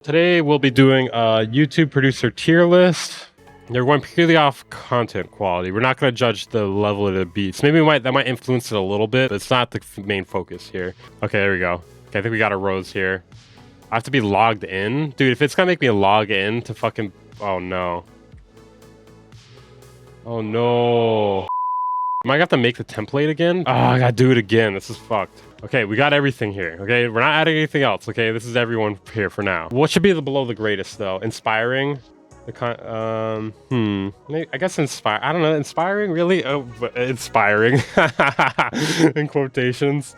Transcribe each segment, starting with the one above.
Today we'll be doing a YouTube producer tier list. They're going purely off content quality. We're not going to judge the level of the beats. Maybe that might influence it a little bit, but it's not the main focus here. Okay, there we go. Okay, I think we got our rows here. I have to be logged in. Dude, if it's going to make me log in to fucking... Oh, no. Oh, no. Am I going to have to make the template again? Oh, I got to do it again. This is fucked. Okay, we got everything here. Okay, we're not adding anything else. Okay, this is everyone here for now. What should be the below the greatest though? Inspiring. I guess inspire. I don't know. Inspiring, really? Oh, but inspiring. In quotations.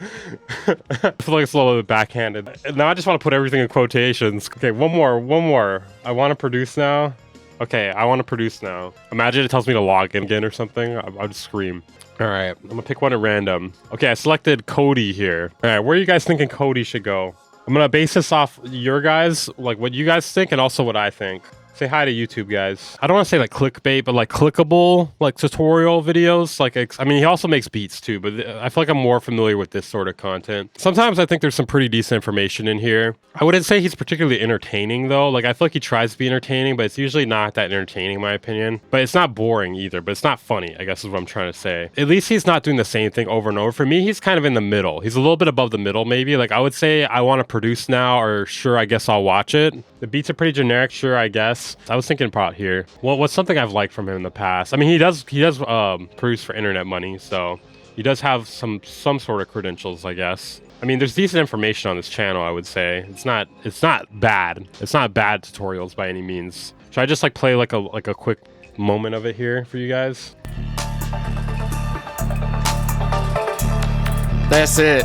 I feel like it's a little bit backhanded. Now I just want to put everything in quotations. Okay, one more. I want to produce now. Okay, I want to produce now. Imagine it tells me to log in again or something. I'll just scream. All right, I'm gonna pick one at random. Okay, I selected Cody here. All right, where are you guys thinking Cody should go? I'm gonna base this off your guys, like what you guys think and also what I think. Say hi to YouTube, guys. I don't want to say like clickbait, but like clickable, like tutorial videos. Like, I mean, he also makes beats too, but I feel like I'm more familiar with this sort of content. Sometimes I think there's some pretty decent information in here. I wouldn't say he's particularly entertaining though. Like, I feel like he tries to be entertaining, but it's usually not that entertaining in my opinion. But it's not boring either, but it's not funny, I guess is what I'm trying to say. At least he's not doing the same thing over and over. For me, he's kind of in the middle. He's a little bit above the middle, maybe. Like, I would say I want to produce now, or sure, I guess I'll watch it. The beats are pretty generic, sure, I guess. I was thinking about here. Well, what's something I've liked from him in the past? I mean, he does produce for internet money, so he does have some sort of credentials, I guess. I mean, there's decent information on this channel, I would say. It's not bad. It's not bad tutorials by any means. Should I just like play like a quick moment of it here for you guys? That's it.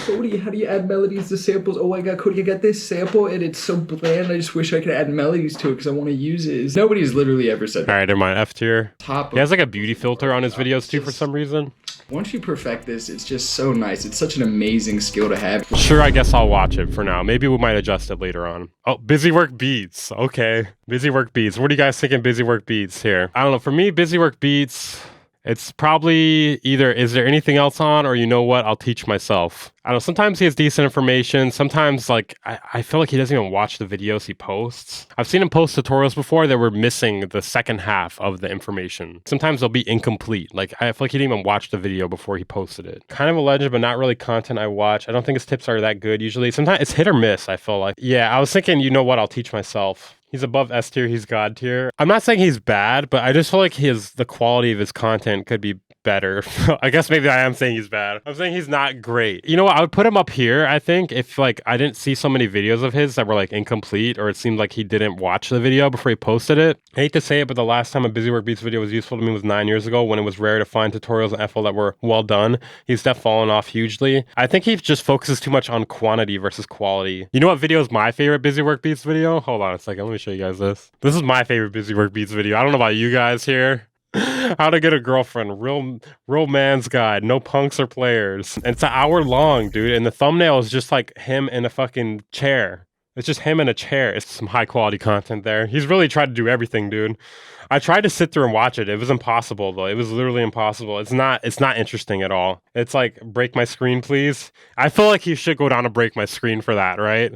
Cody, how do you add melodies to samples? Oh my god, Cody, I got this sample and it's so bland. I just wish I could add melodies to it because I want to use it. Nobody's literally ever said that. All right, never mind. F tier. Top. He has like a beauty filter on his videos too for some reason. Once you perfect this, it's just so nice. It's such an amazing skill to have. Sure, I guess I'll watch it for now. Maybe we might adjust it later on. Oh, Busy Work Beats. Okay. Busy Work Beats. What are you guys thinking Busy Work Beats here? I don't know. For me, Busy Work Beats... It's probably either, is there anything else on, or you know what, I'll teach myself. I don't know, sometimes he has decent information. Sometimes, like, I feel like he doesn't even watch the videos he posts. I've seen him post tutorials before that were missing the second half of the information. Sometimes they'll be incomplete. Like, I feel like he didn't even watch the video before he posted it. Kind of a legend, but not really content I watch. I don't think his tips are that good usually. Sometimes it's hit or miss, I feel like. Yeah, I was thinking, you know what, I'll teach myself. He's above S tier, he's God tier. I'm not saying he's bad, but I just feel like the quality of his content could be better. I guess maybe I am saying he's bad. I'm saying he's not great. You know what? I would put him up here, I think, if like I didn't see so many videos of his that were like incomplete, or it seemed like he didn't watch the video before he posted it. I hate to say it, but the last time a Busy Work Beats video was useful to me was 9 years ago, when it was rare to find tutorials on FL that were well done. He's definitely fallen off hugely. I think he just focuses too much on quantity versus quality. You know what video is my favorite Busy Work Beats video? Hold on a second, let me show you guys this. This is my favorite Busy Work Beats video. I don't know about you guys here. How to get a girlfriend, real man's guide, no punks or players. And it's an hour long, dude, and the thumbnail is just like him in a fucking chair. It's just him in a chair. It's some high quality content there. He's really tried to do everything, dude. I tried to sit through and watch it. It was impossible though. It was literally impossible. It's not interesting at all. It's like, break my screen, please. I feel like he should go down to break my screen for that, right?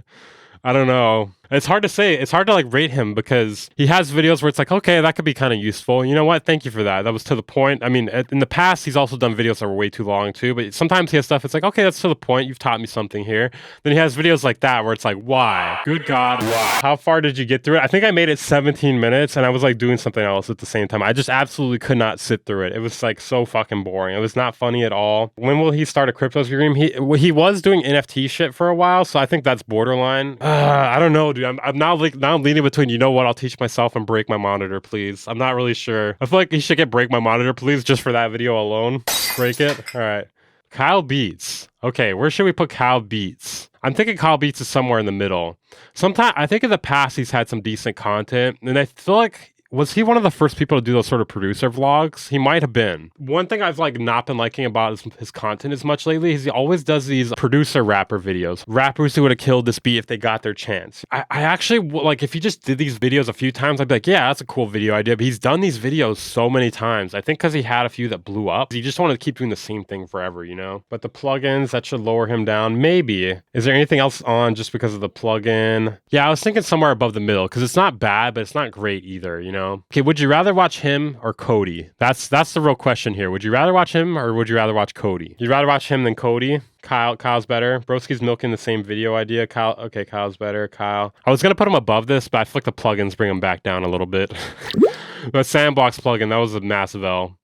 I don't know. It's hard to say. It's hard to like rate him because he has videos where it's like, okay, that could be kind of useful. You know what? Thank you for that. That was to the point. I mean, in the past, he's also done videos that were way too long too, but sometimes he has stuff. It's like, okay, that's to the point. You've taught me something here. Then he has videos like that where it's like, why? Good God, why? How far did you get through it? I think I made it 17 minutes and I was like doing something else at the same time. I just absolutely could not sit through it. It was like so fucking boring. It was not funny at all. When will he start a crypto stream? He was doing NFT shit for a while, so I think that's borderline. I don't know, dude. I'm now leaning between, you know what, I'll teach myself and break my monitor, please. I'm not really sure. I feel like he should get break my monitor, please, just for that video alone. Break it. All right. Kyle Beats. Okay, where should we put Kyle Beats? I'm thinking Kyle Beats is somewhere in the middle. Sometimes I think in the past he's had some decent content, and I feel like was he one of the first people to do those sort of producer vlogs? He might have been. One thing I've like not been liking about his content as much lately is he always does these producer rapper videos. Rappers who would have killed this beat if they got their chance. I actually, like, if he just did these videos a few times, I'd be like, yeah, that's a cool video idea. But he's done these videos so many times. I think because he had a few that blew up. He just wanted to keep doing the same thing forever, you know? But the plugins, that should lower him down. Maybe. Is there anything else on just because of the plugin? Yeah, I was thinking somewhere above the middle because it's not bad, but it's not great either, you know? Okay, would you rather watch him or Cody? That's the real question here. Would you rather watch him or would you rather watch Cody? You'd rather watch him than Cody? Kyle's better. Broski's milking the same video idea. Kyle's better. Kyle. I was gonna put him above this, but I feel like the plugins bring him back down a little bit. The Sandbox plugin, that was a massive L.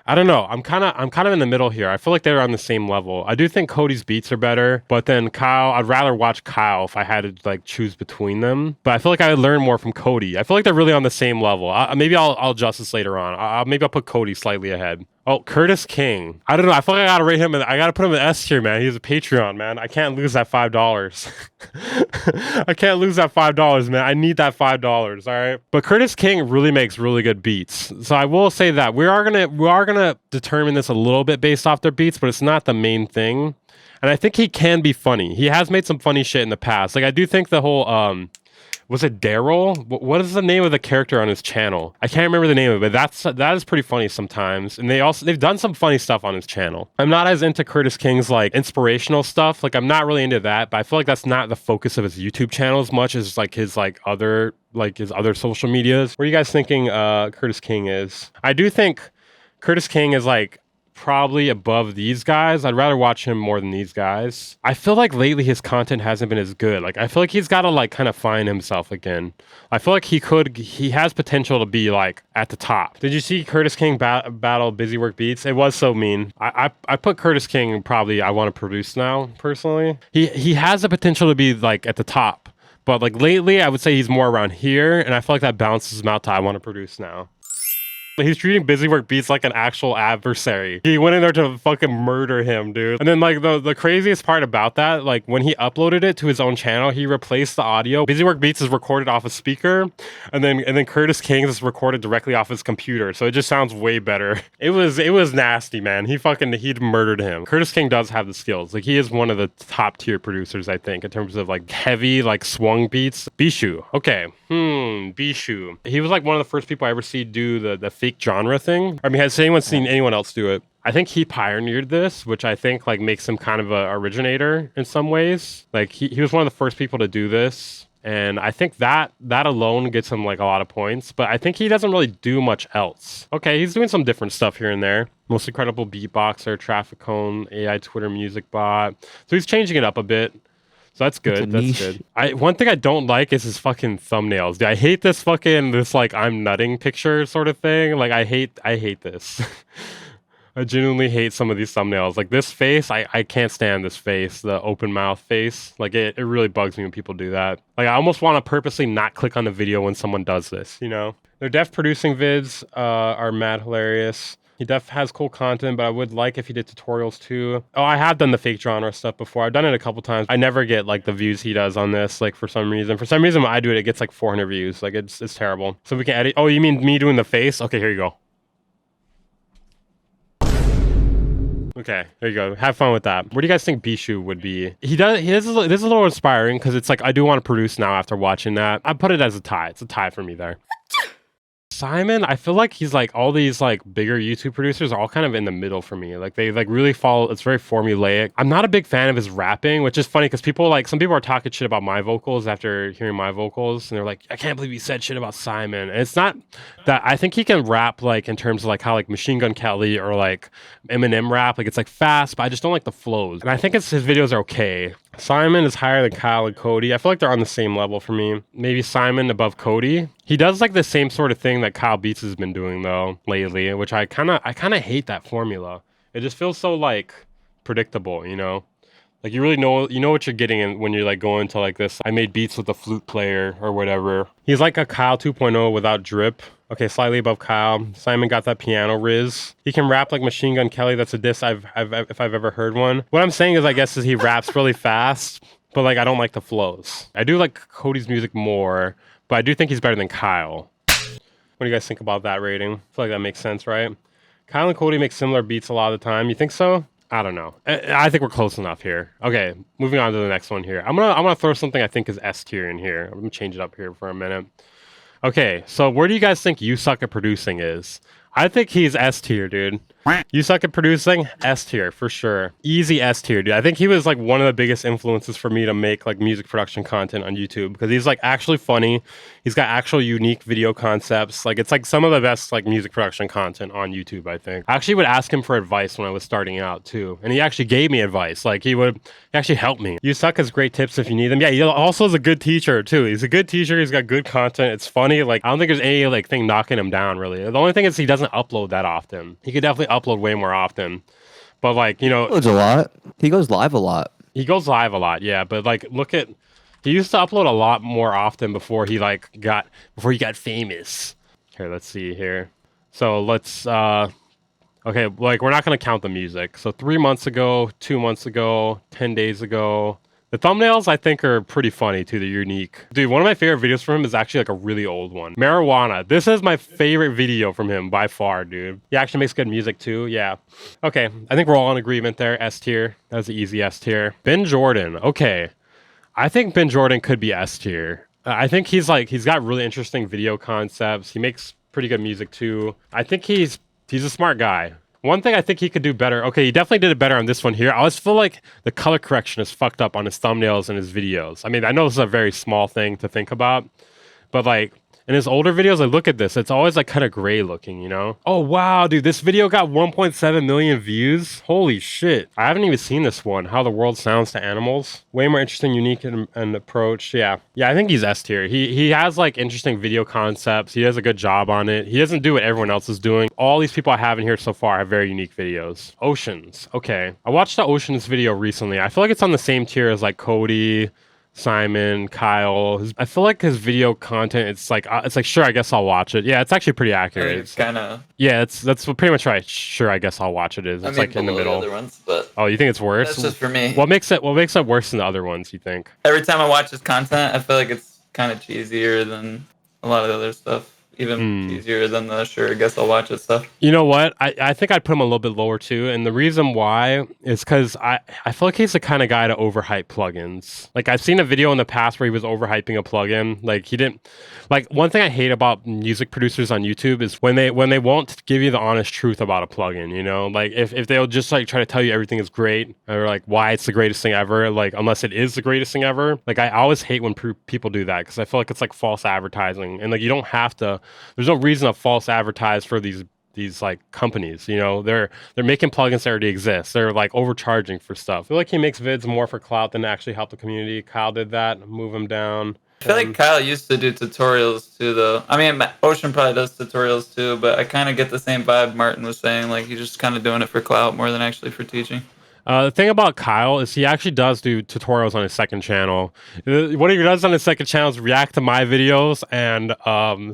I don't know. I'm kind of in the middle here. I feel like they're on the same level. I do think Cody's beats are better, but then Kyle, I'd rather watch Kyle if I had to like choose between them. But I feel like I would learn more from Cody. I feel like they're really on the same level. Maybe I'll adjust this later on. Maybe I'll put Cody slightly ahead. Oh, Curtis King. I don't know. I feel like I gotta rate him. I gotta put him in S tier, man. He's a Patreon, man. I can't lose that $5. I can't lose that $5, man. I need that $5. All right. But Curtis King really makes really good beats. So I will say that we are gonna determine this a little bit based off their beats, but it's not the main thing. And I think he can be funny. He has made some funny shit in the past. Like I do think the whole was it Daryl? What is the name of the character on his channel? I can't remember the name of it, but that is pretty funny sometimes. And they've done some funny stuff on his channel. I'm not as into Curtis King's like inspirational stuff. Like I'm not really into that, but I feel like that's not the focus of his YouTube channel as much as like his other social medias. What are you guys thinking Curtis King is? I do think Curtis King is like probably above these guys. I'd rather watch him more than these guys. I feel like lately his content hasn't been as good. Like I feel like he's got to like kind of find himself again. I feel like he has potential to be like at the top. Did you see Curtis King battle Busy Work Beats? It was so mean. I put Curtis King probably I want to produce now personally. He has the potential to be like at the top. But like lately I would say he's more around here and I feel like that balances him out to I want to produce now. He's treating Busy Work Beats like an actual adversary. He went in there to fucking murder him, dude. And then like the craziest part about that, like when he uploaded it to his own channel, he replaced the audio. Busy Work Beats is recorded off a speaker, and then Curtis King's is recorded directly off his computer. So it just sounds way better. It was nasty, man. He'd murdered him. Curtis King does have the skills. Like he is one of the top tier producers, I think, in terms of like heavy like swung beats. Bishu. Okay. Bishu. He was like one of the first people I ever see do the fake genre thing. I mean, has anyone seen anyone else do it? I think he pioneered this, which I think like makes him kind of a originator in some ways. Like he was one of the first people to do this. And I think that alone gets him like a lot of points, but I think he doesn't really do much else. Okay, he's doing some different stuff here and there. Most Incredible Beatboxer, Traffic Cone, AI Twitter Music Bot. So he's changing it up a bit. So that's good. That's good. One thing I don't like is his fucking thumbnails. Dude, I hate this like I'm nutting picture sort of thing. Like I hate this. I genuinely hate some of these thumbnails. Like this face, I can't stand this face, the open mouth face. Like it really bugs me when people do that. Like I almost want to purposely not click on the video when someone does this, you know? Their def producing vids are mad hilarious. He def has cool content, but I would like if he did tutorials too. Oh, I have done the fake genre stuff before. I've done it a couple times. I never get like the views he does on this, like for some reason. For some reason when I do it, it gets like 400 views. Like it's terrible. So we can edit. Oh, you mean me doing the face? Okay, here you go. Okay, there you go. Have fun with that. Where do you guys think Bishu would be? This is a little inspiring because it's like I do want to produce now after watching that. I put it as a tie. It's a tie for me there. Simon, I feel like he's like all these like bigger YouTube producers are all kind of in the middle for me. Like they like really follow, it's very formulaic. I'm not a big fan of his rapping, which is funny because some people are talking shit about my vocals after hearing my vocals. And they're like, I can't believe you said shit about Simon. And it's not that I think he can rap like in terms of like how like Machine Gun Kelly or like Eminem rap. Like it's like fast, but I just don't like the flows. And I think his videos are okay. Simon is higher than Kyle and Cody. I feel like they're on the same level for me. Maybe Simon above Cody. He does like the same sort of thing that Kyle Beats has been doing though lately, which I kind of hate that formula. It just feels so like predictable, you know? Like you really know what you're getting in when you're like going to like this. I made beats with a flute player or whatever. He's like a Kyle 2.0 without drip. Okay, slightly above Kyle. Simon got that piano riz. He can rap like Machine Gun Kelly. That's a diss if I've ever heard one. What I'm saying is, I guess, is he raps really fast, but like I don't like the flows. I do like Cody's music more, but I do think he's better than Kyle. What do you guys think about that rating? I feel like that makes sense, right? Kyle and Cody make similar beats a lot of the time. You think so? I don't know. I think we're close enough here. Okay, moving on to the next one here. I'm gonna throw something I think is S tier in here. I'm gonna change it up here for a minute. Okay, so where do you guys think You Suck at Producing is? I think he's S tier, dude. You Suck at Producing, S tier for sure. Easy S tier, dude. I think he was like one of the biggest influences for me to make like music production content on YouTube because he's like actually funny. He's got actual unique video concepts. Like it's like some of the best like music production content on YouTube, I think. I actually would ask him for advice when I was starting out too. And he actually gave me advice. Like he actually help me. You Suck has great tips if you need them. Yeah, he also is a good teacher too. He's a good teacher. He's got good content. It's funny. Like I don't think there's any like thing knocking him down really. The only thing is he doesn't upload that often. He could definitely upload way more often. But like, you know, Uploads a lot. He goes live a lot. he goes live a lot, yeah. But like he used to upload a lot more often before he got famous. Here, let's see here. So let's okay, like we're not gonna count the music. So 3 months ago, 2 months ago, 10 days ago. The thumbnails I think are pretty funny too. They're unique. Dude, one of my favorite videos from him is actually like a really old one. Marijuana. This is my favorite video from him by far, dude. He actually makes good music too. Yeah. Okay. I think we're all in agreement there. S tier. That was the easy S tier. Ben Jordan. Okay. I think Ben Jordan could be S tier. I think he's got really interesting video concepts. He makes pretty good music too. I think he's a smart guy. One thing I think he could do better. Okay, he definitely did it better on this one here. I always feel like the color correction is fucked up on his thumbnails and his videos. I mean, I know this is a very small thing to think about, but like in his older videos, I look at this. It's always like kind of gray looking, you know? Oh, wow, dude. This video got 1.7 million views. Holy shit. I haven't even seen this one. How the World Sounds to Animals. Way more interesting, unique, and approach. Yeah. Yeah, I think he's S tier. He has like interesting video concepts. He does a good job on it. He doesn't do what everyone else is doing. All these people I have in here so far have very unique videos. Oceans. Okay. I watched the Oceans video recently. I feel like it's on the same tier as like Cody, Simon, Kyle. I feel like his video content, it's like sure, I guess I'll watch it. Yeah, it's actually pretty accurate. It's kind of that's pretty much right. Sure, I guess I'll watch it is. It's like in the middle. The other ones, but oh, you think it's worse? that's just for me. What makes it worse than the other ones? You think? Every time I watch his content, I feel like it's kind of cheesier than a lot of the other stuff. Even easier than the sure, I guess I'll watch it stuff. You know what? I think I'd put him a little bit lower too. And the reason why is because I feel like he's the kind of guy to overhype plugins. Like I've seen a video in the past where he was overhyping a plugin. Like he didn't like one thing I hate about music producers on YouTube is when they won't give you the honest truth about a plugin, you know? Like if they'll just like try to tell you everything is great or like why it's the greatest thing ever, like unless it is the greatest thing ever. Like I always hate when people do that because I feel like it's like false advertising and like you don't have to. There's no reason to false advertise for these like companies, you know. They're making plugins that already exist. They're like overcharging for stuff. I feel like he makes vids more for clout than to actually help the community. Kyle did that, move him down. I feel like Kyle used to do tutorials too, though. I mean, Ocean probably does tutorials too, but I kind of get the same vibe Martin was saying. Like he's just kind of doing it for clout more than actually for teaching. The thing about Kyle is he actually does do tutorials on his second channel. What he does on his second channel is react to my videos and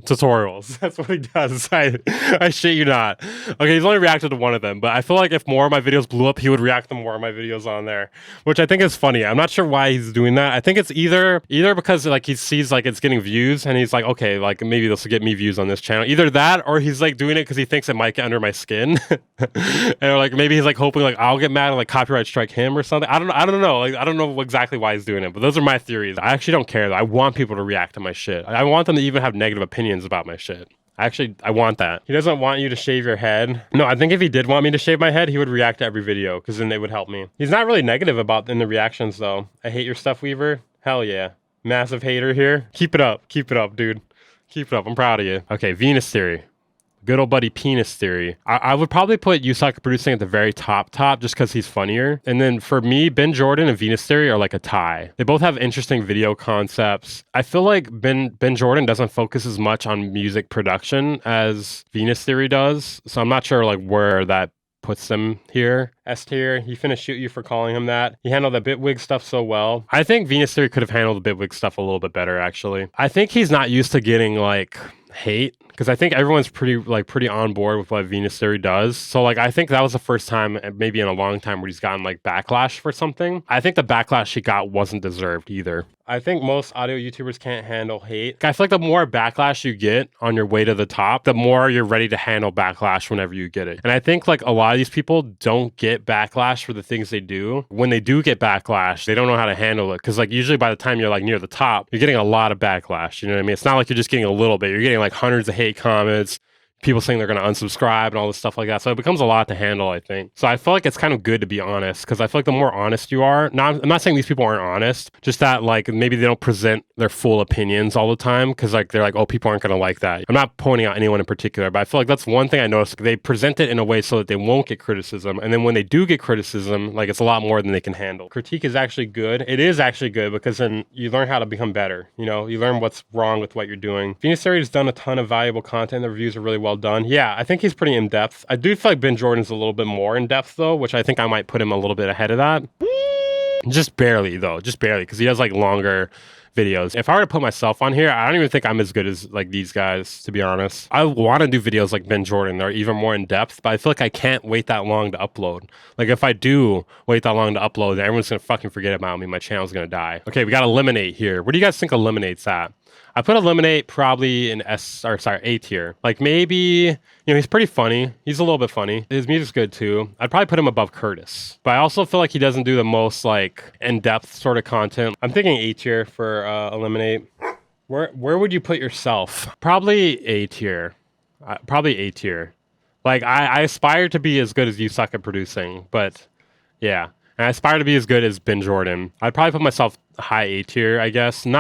tutorials. That's what he does. I shit you not. Okay, he's only reacted to one of them, but I feel like if more of my videos blew up, he would react to more of my videos on there, which I think is funny. I'm not sure why he's doing that. I think it's either because like he sees like it's getting views and he's like, okay, like maybe this will get me views on this channel. Either that or he's like doing it because he thinks it might get under my skin, and like maybe he's like hoping like I'll get mad and like copyright strike him or something. I don't know. Like I don't know exactly why he's doing it, but those are my theories. I actually don't care though. I want people to react to my shit. I want them to even have negative opinions about my shit. I want that. He doesn't want you to shave your head. No, I think if he did want me to shave my head, he would react to every video because then it would help me. He's not really negative about in the reactions though. I hate your stuff, Weaver. Hell yeah. Massive hater here. Keep it up, dude. Keep it up. I'm proud of you. Okay, Venus Theory. Good old buddy Penis Theory. I would probably put You Suck at Producing at the very top just because he's funnier. And then for me, Ben Jordan and Venus Theory are like a tie. They both have interesting video concepts. I feel like Ben Jordan doesn't focus as much on music production as Venus Theory does. So I'm not sure like where that puts them here. S tier. He finna shoot you for calling him that. He handled the Bitwig stuff so well. I think Venus Theory could have handled the Bitwig stuff a little bit better, actually. I think he's not used to getting like hate because I think everyone's pretty on board with what Venus Theory does. So like I think that was the first time maybe in a long time where he's gotten like backlash for something. I think the backlash he got wasn't deserved either. I think most audio YouTubers can't handle hate. I feel like the more backlash you get on your way to the top, the more you're ready to handle backlash whenever you get it. And I think like a lot of these people don't get backlash for the things they do. When they do get backlash, they don't know how to handle it. Because like usually by the time you're like near the top, you're getting a lot of backlash. You know what I mean? It's not like you're just getting a little bit. You're getting like hundreds of hate comments, people saying they're going to unsubscribe and all this stuff like that. So it becomes a lot to handle, I think. So I feel like it's kind of good to be honest, because I feel like the more honest you are, I'm not saying these people aren't honest, just that like maybe they don't present their full opinions all the time, because like they're like, oh, people aren't going to like that. I'm not pointing out anyone in particular, but I feel like that's one thing I noticed. They present it in a way so that they won't get criticism. And then when they do get criticism, like it's a lot more than they can handle. Critique is actually good. It is actually good because then you learn how to become better. You know, you learn what's wrong with what you're doing. Venus Theory has done a ton of valuable content. The reviews are really well done. Yeah, I think he's pretty in depth. I do feel like Ben Jordan's a little bit more in depth though, which I think I might put him a little bit ahead of that. Just barely though, just barely, because he has like longer videos. If I were to put myself on here, I don't even think I'm as good as like these guys, to be honest. I want to do videos like Ben Jordan. They're even more in depth, but I feel like I can't wait that long to upload. Like if I do wait that long to upload, then everyone's going to fucking forget about me. My channel's going to die. Okay, we got Eliminate here. Where do you guys think Eliminate's at? I put Eliminate probably in A tier. Like maybe, you know, he's pretty funny. He's a little bit funny. His music's good too. I'd probably put him above Curtis. But I also feel like he doesn't do the most like in-depth sort of content. I'm thinking A tier for Eliminate. Where would you put yourself? Probably A tier. Probably A tier. Like I aspire to be as good as you suck at producing, but yeah. And I aspire to be as good as Ben Jordan. I'd probably put myself high A tier, I guess. I'm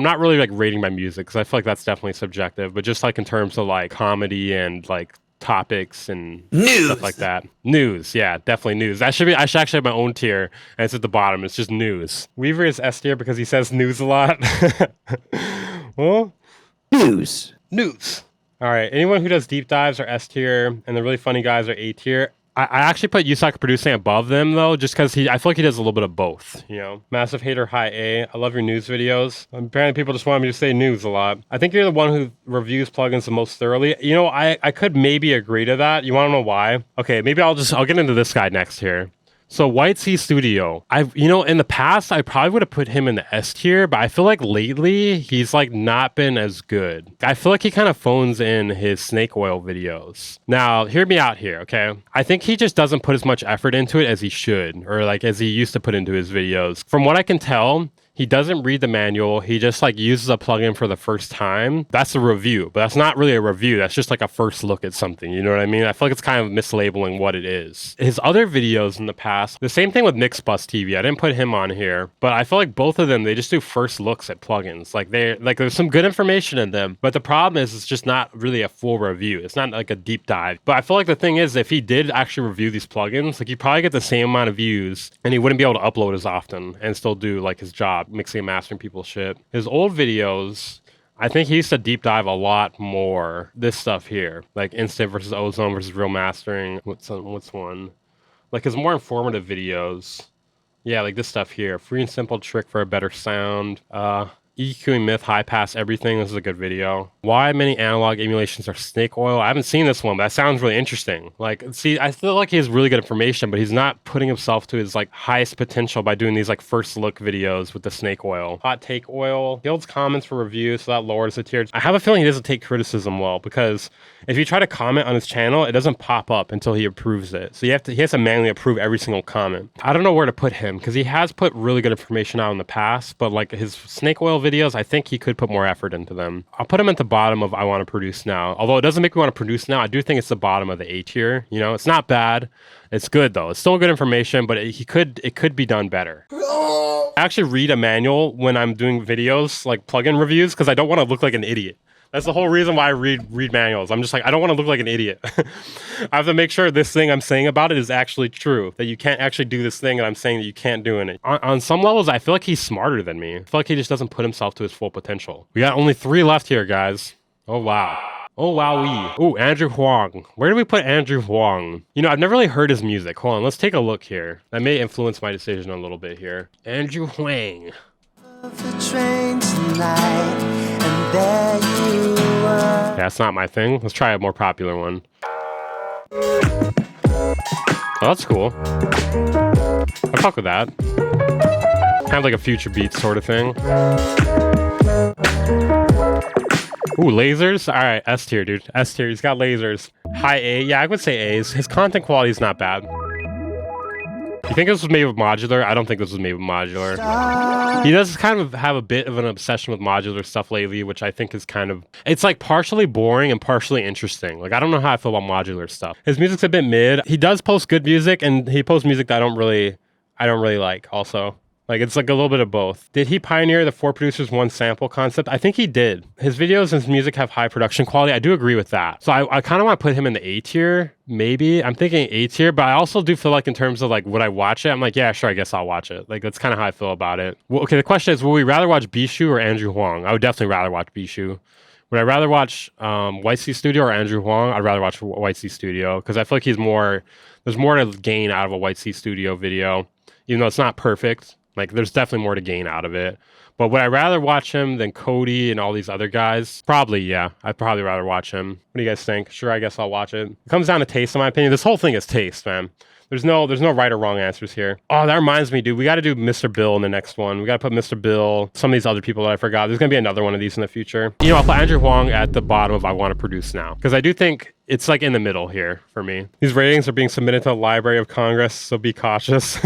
not really like rating my music because I feel like that's definitely subjective, but just like in terms of like comedy and like topics and news, stuff like that. News, yeah, definitely news. I should actually have my own tier, and it's at the bottom. It's just news. Weaver is S tier because he says news a lot. Well, News. All right. Anyone who does deep dives are S tier, and the really funny guys are A tier. I actually put Yusak Producing above them though, just because I feel like he does a little bit of both, you know. Massive Hater, high A. I love your news videos. Apparently people just want me to say news a lot. I think you're the one who reviews plugins the most thoroughly. You know, I could maybe agree to that. You want to know why? Okay, maybe I'll get into this guy next here. So White Sea Studio, in the past, I probably would have put him in the S tier, but I feel like lately he's like not been as good. I feel like he kind of phones in his snake oil videos. Now, hear me out here, okay? I think he just doesn't put as much effort into it as he should, or like as he used to put into his videos. From what I can tell, he doesn't read the manual. He just like uses a plugin for the first time. That's a review, but that's not really a review. That's just like a first look at something. You know what I mean? I feel like it's kind of mislabeling what it is. His other videos in the past, the same thing with Mixbus TV. I didn't put him on here, but I feel like both of them, they just do first looks at plugins. Like there's some good information in them, but the problem is it's just not really a full review. It's not like a deep dive. But I feel like the thing is, if he did actually review these plugins, like he'd probably get the same amount of views and he wouldn't be able to upload as often and still do like his job, mixing and mastering people's shit. His old videos, I think he used to deep dive a lot more this stuff here, like Instant versus Ozone versus Real Mastering. What's one? Like his more informative videos. Yeah, like this stuff here. Free and simple trick for a better sound. EQing Myth, high pass everything. This is a good video. Why many analog emulations are snake oil? I haven't seen this one, but that sounds really interesting. Like, see, I feel like he has really good information, but he's not putting himself to his like highest potential by doing these like first look videos with the snake oil. Hot take oil. Guild's comments for reviews, so that lowers the tier. I have a feeling he doesn't take criticism well, because if you try to comment on his channel, it doesn't pop up until he approves it. So he has to manually approve every single comment. I don't know where to put him, because he has put really good information out in the past, but like his snake oil videos, I think he could put more effort into them. I'll put him at the bottom of I want to produce now. Although it doesn't make me want to produce now, I do think it's the bottom of the A tier. You know, it's not bad. It's good though. It's still good information, but it could be done better. I actually read a manual when I'm doing videos, like plugin reviews, because I don't want to look like an idiot. That's the whole reason why I read manuals. I'm just like, I don't want to look like an idiot. I have to make sure this thing I'm saying about it is actually true, that you can't actually do this thing and I'm saying that you can't do it. On some levels, I feel like he's smarter than me. I feel like he just doesn't put himself to his full potential. We got only 3 left here, guys. Oh, wow. Oh, wowee. Oh, Andrew Huang. Where do we put Andrew Huang? You know, I've never really heard his music. Hold on, let's take a look here. That may influence my decision a little bit here. Andrew Huang. The train tonight, and there you were. Yeah, that's not my thing. Let's try a more popular one. Oh, that's cool. I fuck with that. Kind of like a future beats sort of thing. Ooh, lasers? Alright, S tier, dude. S tier. He's got lasers. High A. Yeah, I would say A's. His content quality is not bad. You think this was made with modular? I don't think this was made with modular. He does kind of have a bit of an obsession with modular stuff lately, which I think is kind of... It's like partially boring and partially interesting. Like, I don't know how I feel about modular stuff. His music's a bit mid. He does post good music, and he posts music that I don't really like also. Like, it's like a little bit of both. Did he pioneer the 4 producers, 1 sample concept? I think he did. His videos and his music have high production quality. I do agree with that. So I kind of want to put him in the A tier, maybe. I'm thinking A tier, but I also do feel like in terms of like, would I watch it? I'm like, yeah, sure, I guess I'll watch it. Like, that's kind of how I feel about it. Well, okay, the question is, will we rather watch Bishu or Andrew Huang? I would definitely rather watch Bishu. Would I rather watch White Sea Studio or Andrew Huang? I'd rather watch White Sea Studio because I feel like there's more to gain out of a White Sea Studio video, even though it's not perfect. Like, there's definitely more to gain out of it. But would I rather watch him than Cody and all these other guys? Probably, yeah. I'd probably rather watch him. What do you guys think? Sure, I guess I'll watch it. It comes down to taste, in my opinion. This whole thing is taste, man. There's no right or wrong answers here. Oh, that reminds me, dude. We got to do Mr. Bill in the next one. We got to put Mr. Bill, some of these other people that I forgot. There's going to be another one of these in the future. You know, I'll put Andrew Huang at the bottom of I Want to Produce Now. Because I do think it's like in the middle here for me. These ratings are being submitted to the Library of Congress, so be cautious.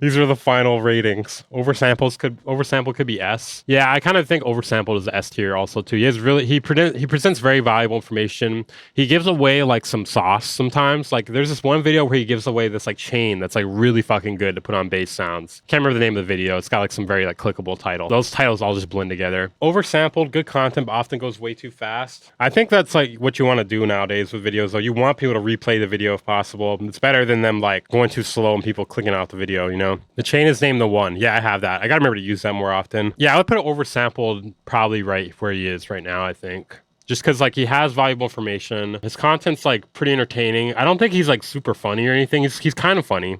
These are the final ratings. Oversample could be S. Yeah, I kind of think Oversampled is S tier also too. He presents very valuable information. He gives away like some sauce sometimes. Like there's this one video where he gives away this like chain that's like really fucking good to put on bass sounds. Can't remember the name of the video. It's got like some very like clickable title. Those titles all just blend together. Oversampled, good content, but often goes way too fast. I think that's like what you want to do nowadays with videos though. You want people to replay the video if possible. It's better than them like going too slow and people clicking out the video, you know? The chain is named The One. Yeah, I have that. I gotta remember to use that more often. Yeah, I would put it oversampled probably right where he is right now, I think. Just because like he has valuable information. His content's like pretty entertaining. I don't think he's like super funny or anything. He's kind of funny.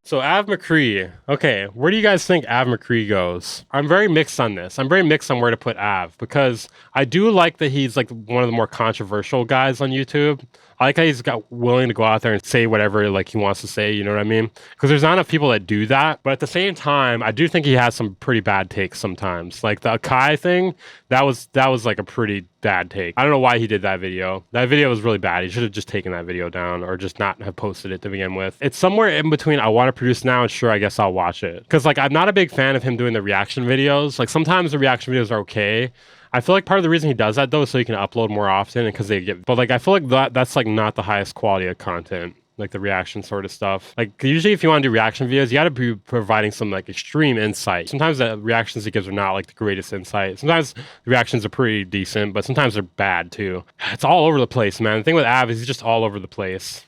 So Av McCree. Okay, where do you guys think Av McCree goes? I'm very mixed on this. I'm very mixed on where to put Av because I do like that he's like one of the more controversial guys on YouTube. I like how he's willing to go out there and say whatever like he wants to say, you know what I mean? Because there's not enough people that do that. But at the same time, I do think he has some pretty bad takes sometimes. Like the Akai thing, that was like a pretty bad take. I don't know why he did that video. That video was really bad. He should have just taken that video down or just not have posted it to begin with. It's somewhere in between I Want to Produce Now and Sure, I Guess I'll Watch It. Because like I'm not a big fan of him doing the reaction videos. Like sometimes the reaction videos are okay. I feel like part of the reason he does that though is so he can upload more often and because they get, but like I feel like that's like not the highest quality of content, like the reaction sort of stuff. Like usually if you want to do reaction videos, you got to be providing some like extreme insight. Sometimes the reactions he gives are not like the greatest insight. Sometimes the reactions are pretty decent, but sometimes they're bad too. It's all over the place, man. The thing with Av is he's just all over the place.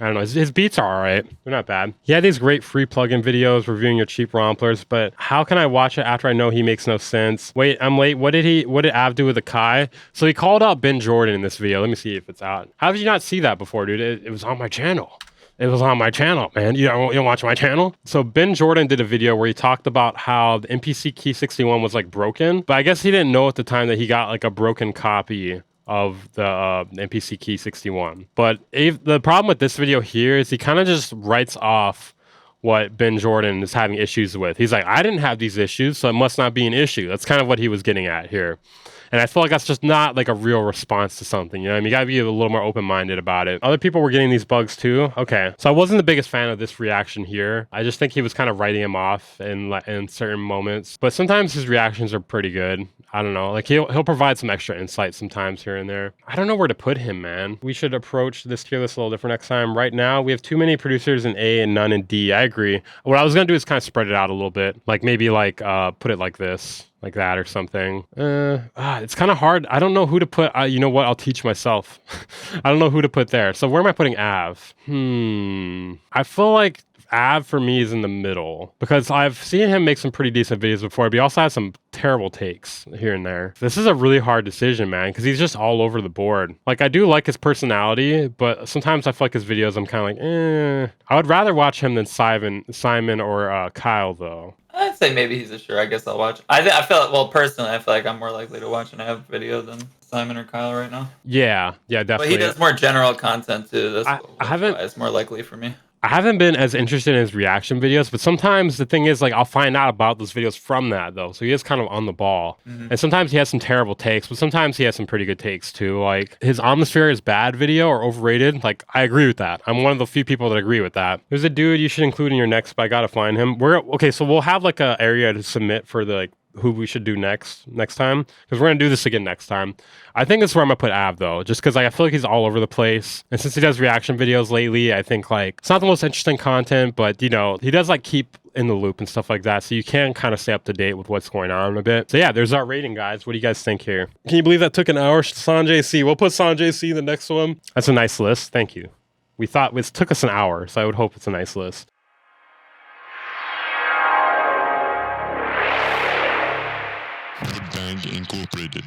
I don't know. His beats are all right. They're not bad. He had these great free plugin videos reviewing your cheap romplers, but how can I watch it after I know he makes no sense? Wait, I'm late. What did Av do with Akai? So he called out Ben Jordan in this video. Let me see if it's out. How did you not see that before, dude? It was on my channel. It was on my channel, man. You don't watch my channel? So Ben Jordan did a video where he talked about how the MPC Key 61 was like broken, but I guess he didn't know at the time that he got like a broken copy of the MPC Key 61. But the problem with this video here is he kind of just writes off what Ben Jordan is having issues with. He's like, I didn't have these issues, so it must not be an issue. That's kind of what he was getting at here. And I feel like that's just not like a real response to something, you know what I mean? You gotta be a little more open-minded about it. Other people were getting these bugs too. Okay, so I wasn't the biggest fan of this reaction here. I just think he was kind of writing him off in certain moments. But sometimes his reactions are pretty good. I don't know, like he'll provide some extra insight sometimes here and there. I don't know where to put him, man. We should approach this tier list a little different next time. Right now, we have too many producers in A and none in D. I agree. What I was gonna do is kind of spread it out a little bit. Like maybe like put it like this. Like that or something. It's kind of hard. I don't know who to put. You know what? I'll teach myself. I don't know who to put there. So where am I putting Av? I feel like Av for me is in the middle because I've seen him make some pretty decent videos before, but he also has some terrible takes here and there. This is a really hard decision, man, because he's just all over the board. Like I do like his personality, but sometimes I feel like his videos I'm kind of like, I would rather watch him than Simon or Kyle though. I'd say maybe he's a sure. I guess I'll watch. I feel well personally. I feel like I'm more likely to watch an Av video than Simon or Kyle right now. Yeah, But definitely. he does more general content too. That's I haven't- why it's more likely for me. I haven't been as interested in his reaction videos, but sometimes the thing is, like, I'll find out about those videos from that, though. So he is kind of on the ball. And sometimes he has some terrible takes, but sometimes he has some pretty good takes, too. Like, his Omnisphere is bad video or overrated. Like, I agree with that. I'm one of the few people that agree with that. There's a dude you should include in your next, but I gotta find him. Okay, so we'll have, like, a area to submit for the, like, who we should do next time, because we're gonna do this again next time. I think that's where I'm gonna put Av, though, just because I feel like he's all over the place, and since he does reaction videos lately, I think like it's not the most interesting content, but he does like keep in the loop and stuff like that, so you can kind of stay up to date with what's going on a bit. So yeah, there's our rating, guys. What do you guys think here? Can you believe that took an hour? Sanjay C. We'll put Sanjay C. in the next one. That's a nice list. Thank you. We thought it took us an hour, so I would hope it's a nice list. The Bang Incorporated.